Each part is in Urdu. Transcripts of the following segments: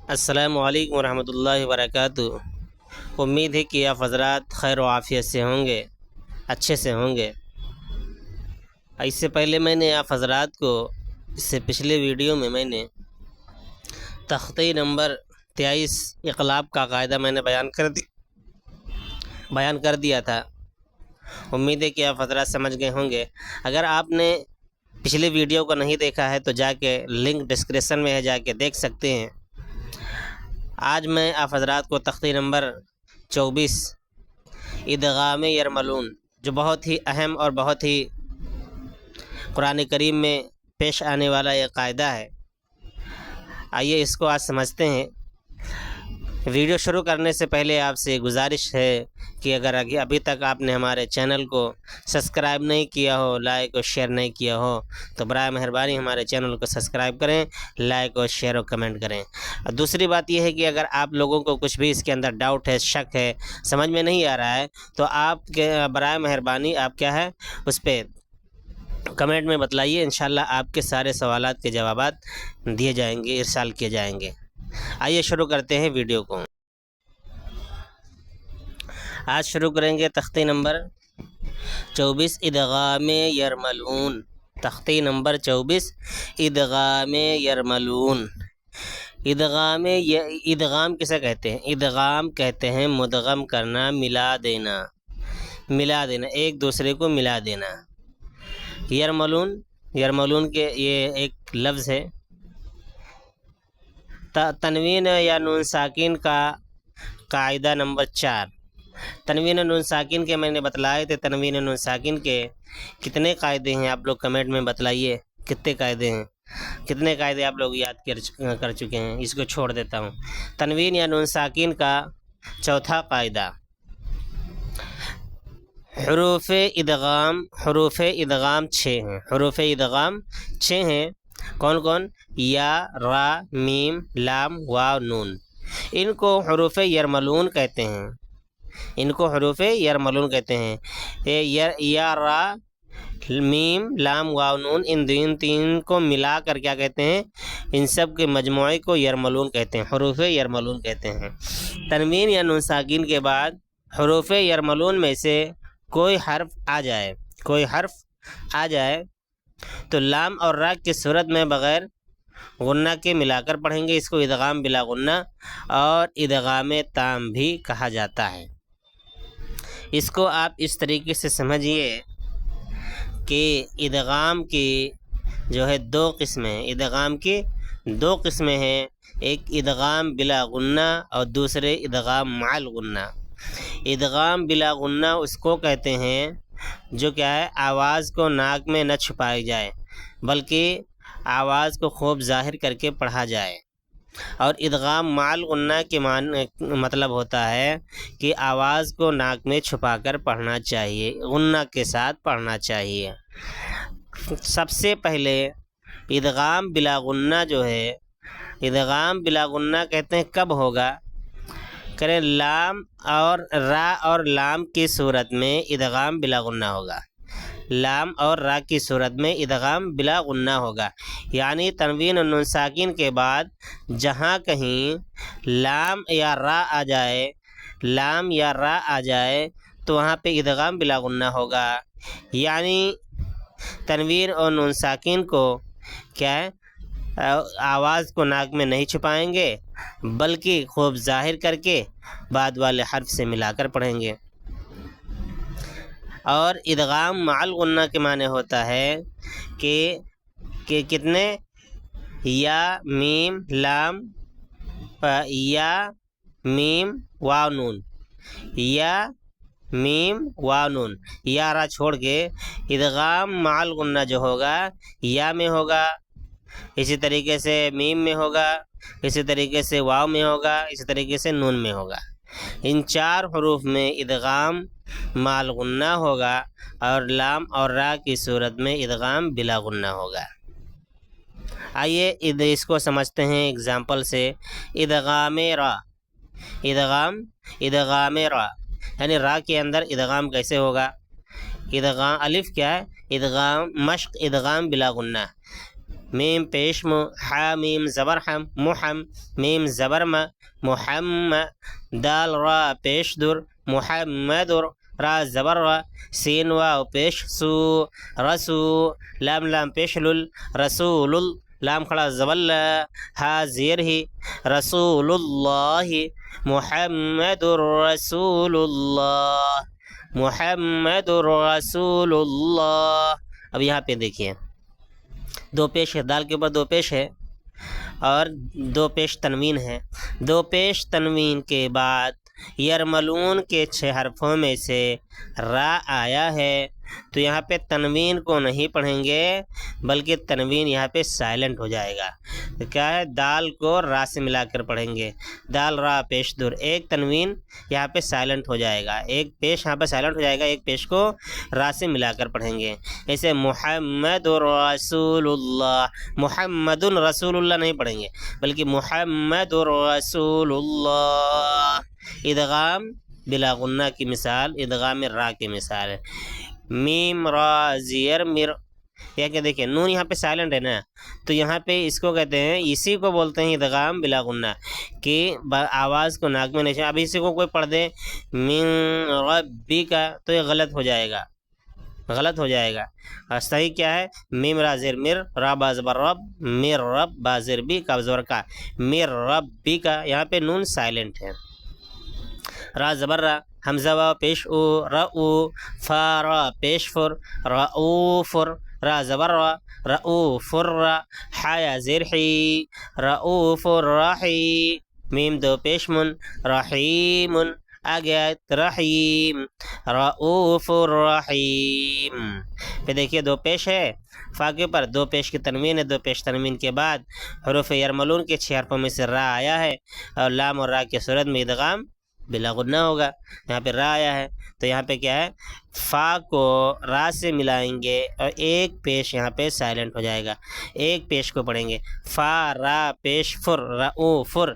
السلام علیکم ورحمۃ اللہ وبرکاتہ۔ امید ہے کہ آپ حضرات خیر و عافیت سے ہوں گے، اچھے سے ہوں گے۔ اس سے پہلے میں نے آپ حضرات کو اس سے پچھلے ویڈیو میں نے تختی نمبر 23 انقلاب کا قاعدہ میں نے بیان کر دیا تھا۔ امید ہے کہ آپ حضرات سمجھ گئے ہوں گے۔ اگر آپ نے پچھلے ویڈیو کو نہیں دیکھا ہے تو جا کے لنک ڈسکرپشن میں ہے، جا کے دیکھ سکتے ہیں۔ آج میں آپ حضرات کو تختی نمبر 24 ادغام یرملون، جو بہت ہی اہم اور بہت ہی قرآن کریم میں پیش آنے والا یہ قاعدہ ہے، آئیے اس کو آج سمجھتے ہیں۔ ویڈیو شروع کرنے سے پہلے آپ سے گزارش ہے کہ اگر ابھی تک آپ نے ہمارے چینل کو سبسکرائب نہیں کیا ہو، لائک اور شیئر نہیں کیا ہو، تو برائے مہربانی ہمارے چینل کو سبسکرائب کریں، لائک اور شیئر اور کمنٹ کریں۔ اور دوسری بات یہ ہے کہ اگر آپ لوگوں کو کچھ بھی اس کے اندر ڈاؤٹ ہے، شک ہے، سمجھ میں نہیں آ رہا ہے، تو آپ کے برائے مہربانی آپ کیا ہے اس پہ کمنٹ میں بتلائیے، انشاءاللہ آپ کے سارے سوالات کے جوابات دیے جائیں گے، ارسال کیے جائیں گے۔ آئیے شروع کرتے ہیں ویڈیو کو۔ آج شروع کریں گے تختی نمبر 24 ادغام یرملون۔ تختی نمبر 24 ادغام یرملون۔ ادغام کسے کہتے ہیں؟ ادغام کہتے ہیں مدغم کرنا، ملا دینا، ایک دوسرے کو ملا دینا۔ یرملون کے یہ ایک لفظ ہے۔ تنوین یا نون ساکن کا قاعدہ نمبر 4۔ تنوین نون ساکن کے میں نے بتلائے تھے۔ تنوین نون ساکن کے کتنے قاعدے ہیں آپ لوگ کمنٹ میں بتلائیے، کتنے قاعدے ہیں، کتنے قاعدے آپ لوگ یاد کر چکے ہیں۔ اس کو چھوڑ دیتا ہوں۔ تنوین یا نون ساکن کا چوتھا قاعدہ، حروف ادغام 6 ہیں۔ حروف ادغام 6 ہیں۔ کون کون؟ یا، را، میم، لام، واو، نون۔ ان کو حروف یرملون کہتے ہیں۔ یا، را، میم، لام، واو، نون، ان تین کو ملا کر کیا کہتے ہیں؟ ان سب کے مجموعے کو یرملون کہتے ہیں، حروف یرملون کہتے ہیں۔ تنوین یا نون ساکن کے بعد حروف یرملون میں سے کوئی حرف آ جائے تو لام اور را کی صورت میں بغیر غنہ کے ملا کر پڑھیں گے۔ اس کو ادغام بلا غنہ اور ادغام تام بھی کہا جاتا ہے۔ اس کو آپ اس طریقے سے سمجھیے کہ ادغام کی جو ہے 2 قسمیں، ادغام کی 2 قسمیں ہیں، ایک ادغام بلا غنہ اور دوسرے ادغام مع الغنہ۔ ادغام بلا غنہ اس کو کہتے ہیں جو کیا ہے، آواز کو ناک میں نہ چھپائی جائے بلکہ آواز کو خوب ظاہر کر کے پڑھا جائے۔ اور ادغام مع الغنہ کے مطلب ہوتا ہے کہ آواز کو ناک میں چھپا کر پڑھنا چاہیے، غنہ کے ساتھ پڑھنا چاہیے۔ سب سے پہلے ادغام بلا غنہ جو ہے، ادغام بلا غنہ کہتے ہیں کب ہوگا؟ کریں لام اور را اور لام کی صورت میں ادغام بلا غنہ ہوگا۔ لام اور را کی صورت میں ادغام بلا غنہ ہوگا، یعنی تنوین نون ساکن کے بعد جہاں کہیں لام یا را آ جائے تو وہاں پہ ادغام بلا غنہ ہوگا، یعنی تنوین اور نون ساکن کو کیا ہے، آواز کو ناک میں نہیں چھپائیں گے بلکہ خوب ظاہر کر کے بعد والے حرف سے ملا کر پڑھیں گے۔ اور ادغام مع الغنہ کے معنی ہوتا ہے کہ کتنے؟ یا، میم، لام، یا، میم، واو، نون، یا، میم، واو، نون، یا را چھوڑ کے ادغام مع الغنہ جو ہوگا یا میں ہوگا، اسی طریقے سے میم میں ہوگا، اسی طریقے سے واو میں ہوگا، اسی طریقے سے نون میں ہوگا۔ ان 4 حروف میں ادغام مع الغنہ ہوگا اور لام اور را کی صورت میں ادغام بلا غنہ ہوگا۔ آئیے اس کو سمجھتے ہیں اگزامپل سے۔ ادغام را، ادغام را یعنی را کے اندر ادغام کیسے ہوگا؟ ادغام الف کیا ہے؟ ادغام مشق، ادغام بلا غنہ۔ میم پیش مو، حا میم زبر حم، محم میم زبر ما، محم دال را پیش در، محمد را زبر را، سین واو پیش سو، رسو لام لام پیش لل، رسول لام کھڑا زبل، ہا زیر ہی، رسول اللہ، محمد رسول اللہ، محمد رسول اللہ۔ اب یہاں پہ دیکھیے دو پیش ہے، دال کے اوپر دو پیش ہے اور دو پیش تنوین ہے۔ دو پیش تنوین کے بعد یرملون کے 6 حرفوں میں سے را آیا ہے، تو یہاں پہ تنوین کو نہیں پڑھیں گے بلکہ تنوین یہاں پہ سائلنٹ ہو جائے گا۔ تو کیا ہے، دال کو را سے ملا کر پڑھیں گے، دال را پیش در، ایک تنوین یہاں پہ سائلنٹ ہو جائے گا، ایک پیش یہاں پہ سائلنٹ ہو جائے گا، ایک پیش کو را سے ملا کر پڑھیں گے۔ ایسے محمد رسول اللہ، محمد رسول اللہ نہیں پڑھیں گے بلکہ محمد رسول اللہ۔ ادغام بلا غنہ کی مثال ادغام را کی مثال ہے۔ میم را زیر مر، یا کہ دیکھیں نون یہاں پہ سائلنٹ ہے نا، تو یہاں پہ اس کو کہتے ہیں، اسی کو بولتے ہیں ادغام بلا غنہ، کہ آواز کو ناک میں نہیں۔ اب اسی کو کوئی پڑھ دے من ربی کا تو یہ غلط ہو جائے گا، غلط ہو جائے گا۔ اور صحیح کیا ہے، میم را زیر مر، را با زبر رب، مر رب با زیر بی کا زبر کا، مر ربی کا، یہاں پہ نون سائلنٹ ہے۔ را زبر را، حمزہ واو پیش او، رؤ، فا را پیش فر، رؤوفر، را زبر را، رؤوفر را، حیا زیر حی، رؤوفر رحی، میم دو پیش من، رحیم، آگے رحیم، رؤوف الرحیم۔ پھر دیکھیے دو پیش ہے، فا کے اوپر دو پیش کی تنوین ہے، دو پیش تنوین کے بعد حروف یرملون کے 6 حرفوں میں سے را آیا ہے، اور لام اور را کی صورت میں ادغام بلا غنہ ہوگا۔ یہاں پہ را آیا ہے تو یہاں پہ کیا ہے، فا کو را سے ملائیں گے اور ایک پیش یہاں پہ سائلنٹ ہو جائے گا، ایک پیش کو پڑھیں گے، فا را پیش فر، رؤوفر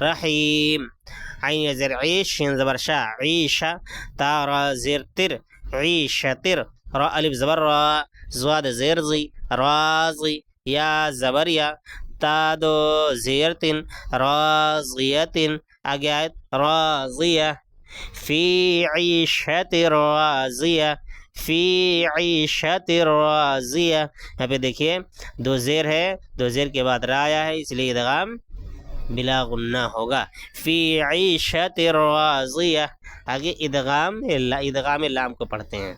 رحیم، عین زیر عیش، شین زبر شا، عیشہ، تا را زیر تر، عیشتر، را الف زبر را، زواد زیر زی، رازی، یا زبر یا، تا دو زیر تن، رازیتن، آگے آیت راضیہ، فی عیشت راضیہ، فی عیشت راضیہ۔ یہاں پہ دیکھیے دو زیر ہے، دو زیر کے بعد را آیا ہے، اس لیے ادغام بلا غنہ ہوگا، فی عیشت راضیہ۔ آگے ادغام لام کو پڑھتے ہیں۔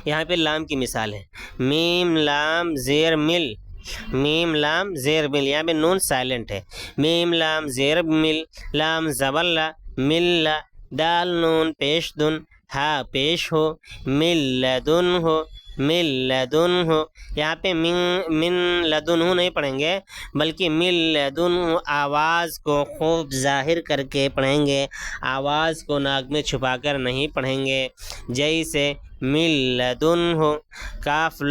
یہاں پہ لام کی مثال ہے، میم لام زیر مل، میم لام زیر مل، یہاں پہ نون سائلنٹ ہے، میم لام زیر مل، لام زبر لا، مل، دال نون پیش دن، ہا پیش ہو، مل لدن ہو، مل لدن ہو، یہاں پہ من لدن ہو نہیں پڑھیں گے بلکہ مل لدن ہو، آواز کو خوب ظاہر کر کے پڑھیں گے، آواز کو ناک میں چھپا کر نہیں پڑھیں گے، جیسے مل لدن ہو، کاف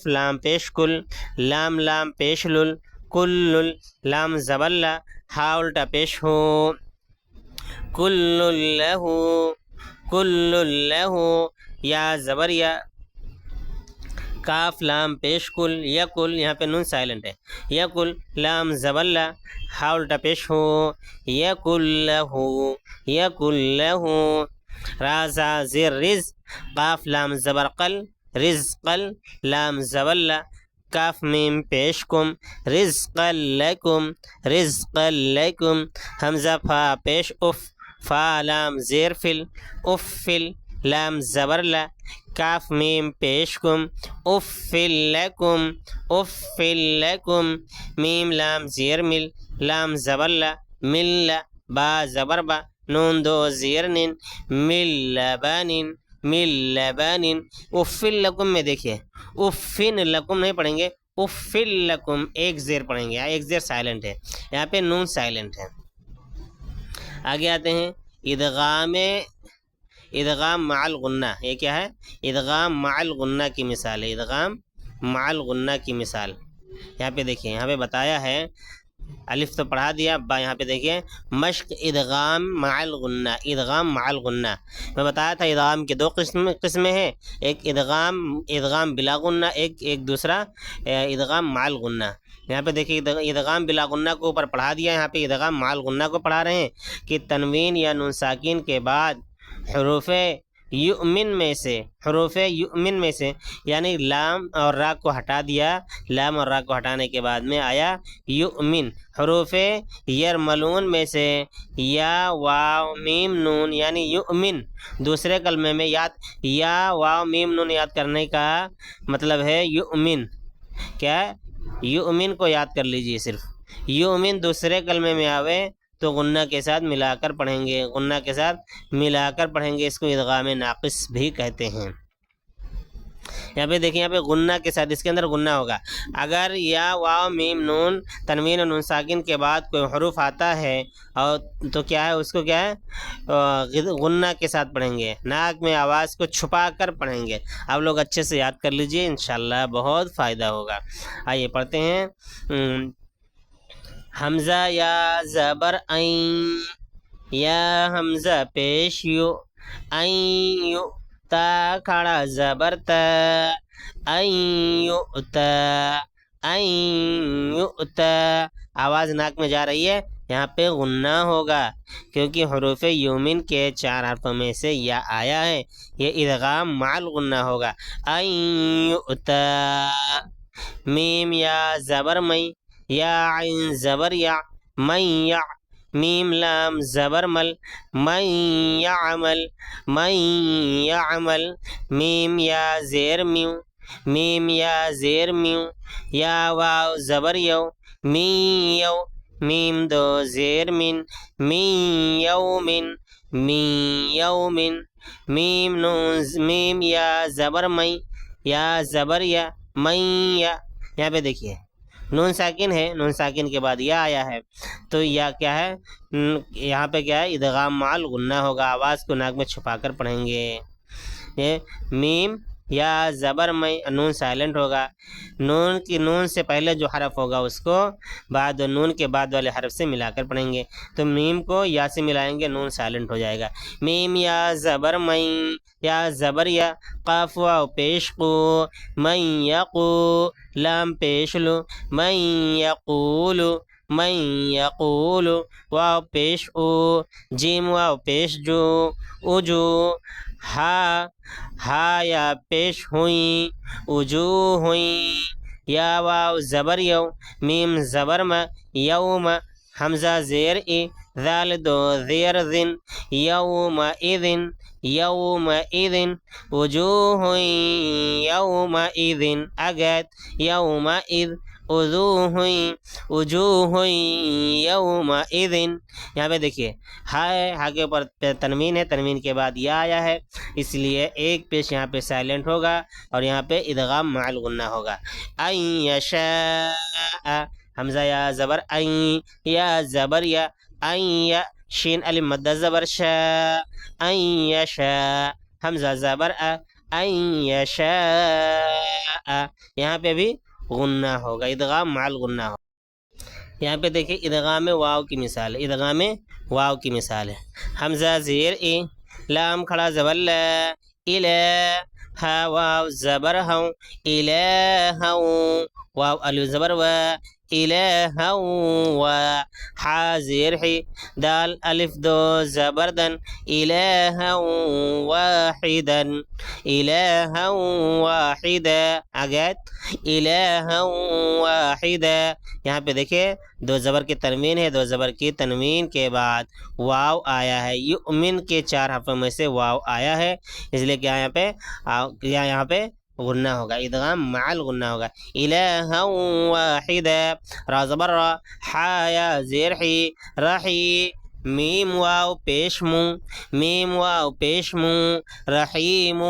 لام پیش کل، لام لام پیش لل، کل لام زبر لا، ہا الٹا پیش ہو، کل لہو، کل لہو، یا زبر یا، کاف لام پیش کل، یکل، یہاں پہ نون سائلنٹ ہے، یکل لام زبر لا، ہا الٹا پیش ہو، یکل لہو، یکل لہو، رازا زیر رز، قاف لام زبر قل، رزقل، لام زبر لا، کاف میم پیش کم، رزقا لکم، رزقا لکم، حمزہ فا پیش اف، فا لام زیر فل، افل، لام زبر لا، کاف میم پیش کم، افل لکم، افل لکم، میم لام زیر مل، لام زبر لا، مل، با زبر با، نون دو زیر نن، مل لبن، مل لبن، افل لکم میں دیکھیے افن لکم نہیں پڑھیں گے، افل لکم ایک زیر پڑھیں گے، ایک زیر سائلنٹ ہے، یہاں پہ نون سائلنٹ ہے۔ آگے آتے ہیں ادغام مع الغنہ، یہ کیا ہے، ادغام مع الغنہ کی مثال ہے، ادغام مع الغنہ کی مثال۔ یہاں پہ دیکھیں، یہاں پہ بتایا ہے الف تو پڑھا دیا، با یہاں پہ دیکھیے مشق ادغام مع الغنہ، ادغام مع الغنہ. میں بتایا تھا ادغام کے دو قسمیں ہیں، ایک ادغام بلا غنہ، ایک دوسرا ادغام مع الغنہ. یہاں پہ دیکھیے ادغام بلا غنہ کو اوپر پڑھا دیا، یہاں پہ ادغام مع الغنہ کو پڑھا رہے ہیں کہ تنوین یا نون ساکن کے بعد حروف یؤمن میں سے یعنی لام اور را کو ہٹا دیا، لام اور را کو ہٹانے کے بعد میں آیا یؤمن. حروف یرملون میں سے یا واو میم نون یعنی یؤمن، دوسرے کلمے میں یا واو میم نون یاد کرنے کا مطلب ہے یؤمن. کیا یؤمن کو یاد کر لیجیے، صرف یؤمن دوسرے کلمے میں آوے تو غنہ کے ساتھ ملا کر پڑھیں گے، غنہ کے ساتھ ملا کر پڑھیں گے، اس کو ادغام ناقص بھی کہتے ہیں. یہاں پہ دیکھیں، یہاں پہ غنہ کے ساتھ اس کے اندر غنہ ہوگا. اگر یا واو میم نون تنوین اور نون ساکن کے بعد کوئی حروف آتا ہے اور تو کیا ہے، اس کو کیا ہے غنہ کے ساتھ پڑھیں گے، ناک میں آواز کو چھپا کر پڑھیں گے. آپ لوگ اچھے سے یاد کر لیجئے، انشاءاللہ بہت فائدہ ہوگا. آئیے پڑھتے ہیں. حمزہ یا زبر عین، یا حمزہ پیش یو، عین یو، تا کھڑا زبر تا، عین یؤتا، عین یؤتا. آواز ناک میں جا رہی ہے، یہاں پہ غنہ ہوگا کیونکہ حروف یومن کے 4 حرفوں میں سے یا آیا ہے، یہ ادغام مع الغنہ ہوگا. عین یؤتا. میم یا زبر مئی، یا عین زبر یا، من یا، میم لام زبر مل، من یعمل، من یعمل. میم یا زیر میو، میم یا زیر میو، یا واو زبر یو، می یو، میم دو زیر من، می یومن، می یومن. میم یا زبر مئی، یا زبر یا، من یا. یہاں پہ دیکھیے نون ساکن ہے، نون ساکن کے بعد یا آیا ہے تو یا کیا ہے، یہاں پہ کیا ہے ادغام مع الغنہ ہوگا، آواز کو ناک میں چھپا کر پڑھیں گے. میم یا زبر میں نون سائلنٹ ہوگا، نون سے پہلے جو حرف ہوگا اس کو بعد نون کے بعد والے حرف سے ملا کر پڑھیں گے. تو میم کو یا سے ملائیں گے، نون سائلنٹ ہو جائے گا. میم یا زبر میں، یا زبر یا، قاف واو پیش قو، من یقو، لام پیش لو، من یقول، من یقول. واو پیش او، جیم واو پیش جو، اجو. ہا یا پیش ہوئی، اجو ہوئی. یا واو زبر یو، میم زبر ما، یوم. حمزہ زیر ای، ذال دو زیر ذن، یوم اذن، یوم اذن. وجوہ یوم اذن، اگت یوم اذ، وجوہ یوم اذن. یہاں پہ دیکھیے ہا ہے، ہا کے اوپر تنوین ہے، تنوین کے بعد یا آیا ہے، اس لیے ایک پیش یہاں پہ سائلنٹ ہوگا اور یہاں پہ ادغام مع الغنہ ہوگا. این یشاء، حمزہ یا زبر این، یا زبر یا، این، شین الف مدہ زبر شا، این یشاء. حمزہ زبر ا، این یشاء. یہاں پہ بھی غنہ ہوگا، ادغام مع الغنہ ہوگا. یہاں پہ دیکھیں ادغام واو کی مثال ہے، ادغام واو کی مثال ہے. حمزہ زیر ای، لام کھڑا زبر لا، الہ، ہا واو زبر ہوں، الہ، واو الف زبر و، الہ و. حا زیر حی، دال الف دو زبر دن، الہ واحدا، الہ واحدا. آگے الہ واحدا. یہاں پہ دیکھیں دو زبر کی تنوین ہے، دو زبر کی تنوین کے بعد واو آیا ہے، یؤمن کے 4 حرفوں میں سے واو آیا ہے، اس لیے کیا یہاں پہ غنہ ہوگا، ادغام مع الغنہ ہوگا. الہ واحدا. را زبر را، حا یا زیر حی، رحی. میم واو پیش مو، میم واو پیش مو، رحیم.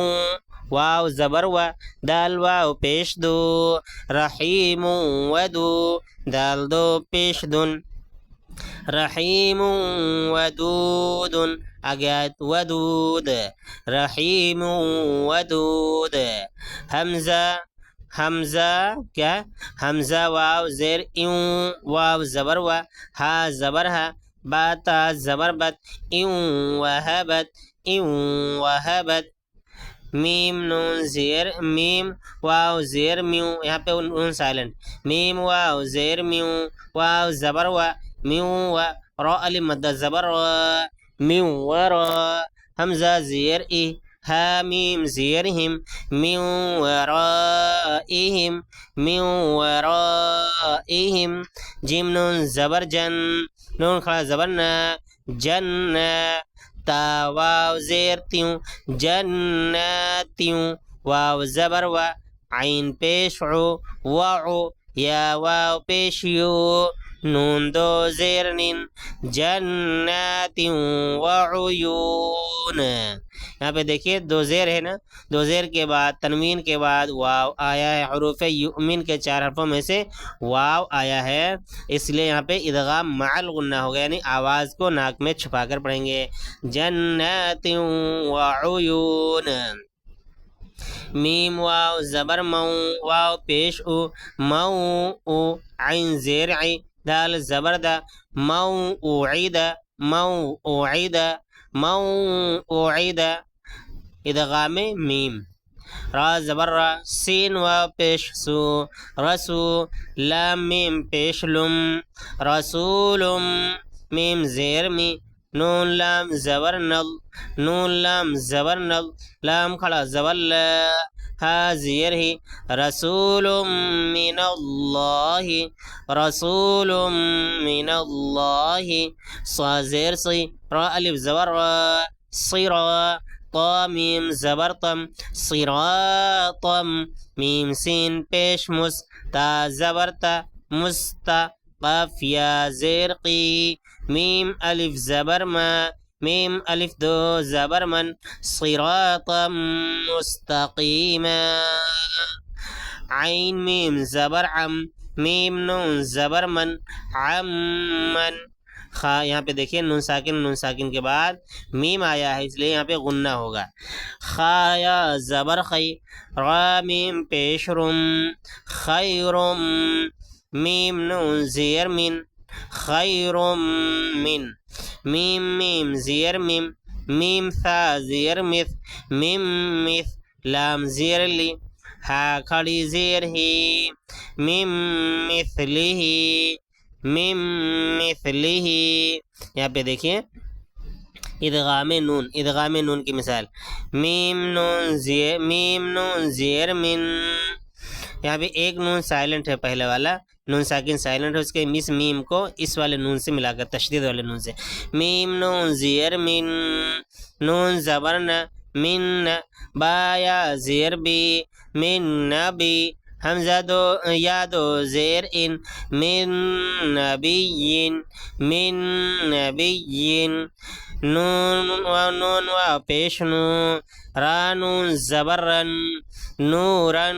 واو زبر و، دال واو پیش دو، رحیم ودو، دال دو پیش دن، رحیم ودود. آگے ودود، رحیم ودود. حمزہ حمزہ کیا حمزہ واو زیر ایوں واو زبر وا ہا زبر ہا با تا زبر بت ایوں وہبت ایوں وہبت میم نون زیر میم واو زیر میوں یہاں پہ نون سائلنٹ میم واو زیر میوں واو زبر وا میوں وا را الف مد زبر را میوں ورا حمزہ زیر ای حامیم زیرهم من ورائهم من ورائهم جیم نون زبر جن نون کھڑا زبرنا جن تا واو زیر تیوں جناتیوں واو زبر و عین پیش عو وعو یا واو پیش یو نون دو زیر نین جنات وعیون یہاں پہ دیکھیے دو زیر ہے نا دو زیر کے بعد تنوین کے بعد واو آیا ہے حروف یؤمن کے 4 حرفوں میں سے واو آیا ہے اس لیے یہاں پہ ادغام مع الغنہ ہوگا یعنی آواز کو ناک میں چھپا کر پڑھیں گے جنات وعیون میم واو زبر مو واو پیش او مو او عین زیر عی دال زبر دا مو اوعید مو اوعید مو اوعید ادغام میم را زبر را سین واو پیش سو رسو لام میم پیش لم رسولم میم زیر می نون لام زبر نل نون لام زبر نل لام کھڑا زبر لا ہا زیر ہی رسول من اللہ رسول من اللہ صا زیر سی را الف زبر را صرا طا میم زبر تم صراطم میم سین پیش مس تا زبر تا مستا قاف یا زیر قی میم الف زبر ما میم الف دو زبر من صراطا مستقیما عین میم زبر عم میم نون زبر من عمن خا یہاں پہ دیکھیے نون ساکن کے بعد میم آیا ہے اس لیے یہاں پہ غنہ ہوگا خا یا زبر خی را میم پیش رم خیرم میم نون زیر من خیرم من میم میم زیر میم میم ثا زیر مث میم مث لام زیر لی ہا کھڑی زیر ہی میم مثلی میم مثلی یہاں پہ دیکھیے ادغام نون کی مثال میم نون زیر من یہاں پہ ایک نون سائلنٹ ہے پہلے والا نون ساکن سائلنٹ ہے اس کے مس میم کو اس والے نون سے ملا کر تشدید والے نون سے میم نون زیر من نون زبرنا من با یا زیر بی من نبی حمزہ دو یا دو زیر ان من نبیین نون و پیش نو را نون زبرن نورن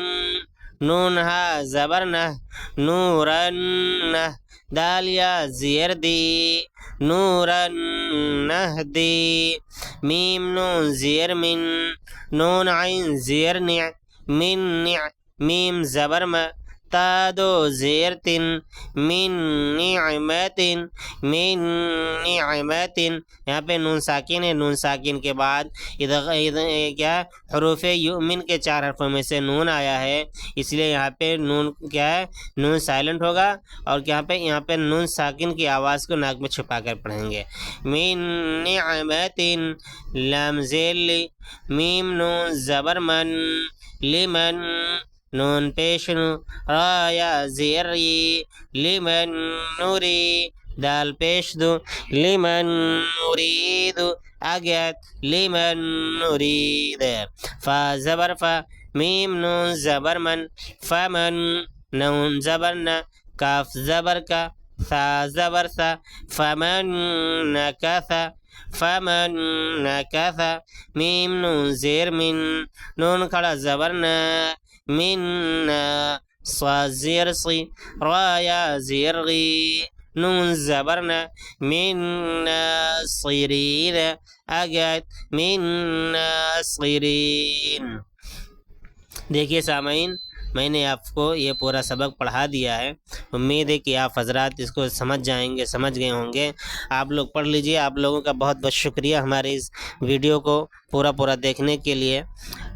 نون ہا زبرنہ نورن دال یا زیر دی نورن نہدی میم نون زیر من نون عین زیر نع من نع میم زبر ما تا دو زیر تن من نعمت یہاں پہ نون ساکن ہے نون ساکن کے بعد کیا حروف یؤمن کے 4 حرفوں میں سے نون آیا ہے اس لیے یہاں پہ نون کیا ہے نون سائلنٹ ہوگا اور یہاں پہ نون ساکن کی آواز کو ناک میں چھپا کر پڑھیں گے من نعمت لام زیر لی میم نون زبر من لمن نون پیش نو را یا زیر ری لمن نوری دال پیش دو لمن نرید آگیت لمن نرید فا زبر فا میم نون زبر من فمن نون زبر نا کاف زبر کا ثا زبر ثا فمن نکث میم نون زیر من نون کھڑا زبر نا من صا زیر صی را یا زیر غی نون زبرنا من ناصرین آگات من ناصرین دیکھیے سامعین میں نے آپ کو یہ پورا سبق پڑھا دیا ہے. امید ہے کہ آپ حضرات اس کو سمجھ گئے ہوں گے. آپ لوگ پڑھ لیجئے. آپ لوگوں کا بہت بہت شکریہ ہمارے اس ویڈیو کو پورا دیکھنے کے لیے.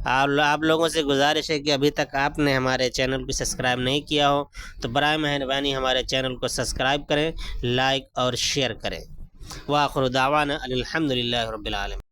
آپ لوگوں سے گزارش ہے کہ ابھی تک آپ نے ہمارے چینل کو سبسکرائب نہیں کیا ہو تو برائے مہربانی ہمارے چینل کو سبسکرائب کریں، لائک اور شیئر کریں. وآخر دعوانا الحمدللہ رب العالمین.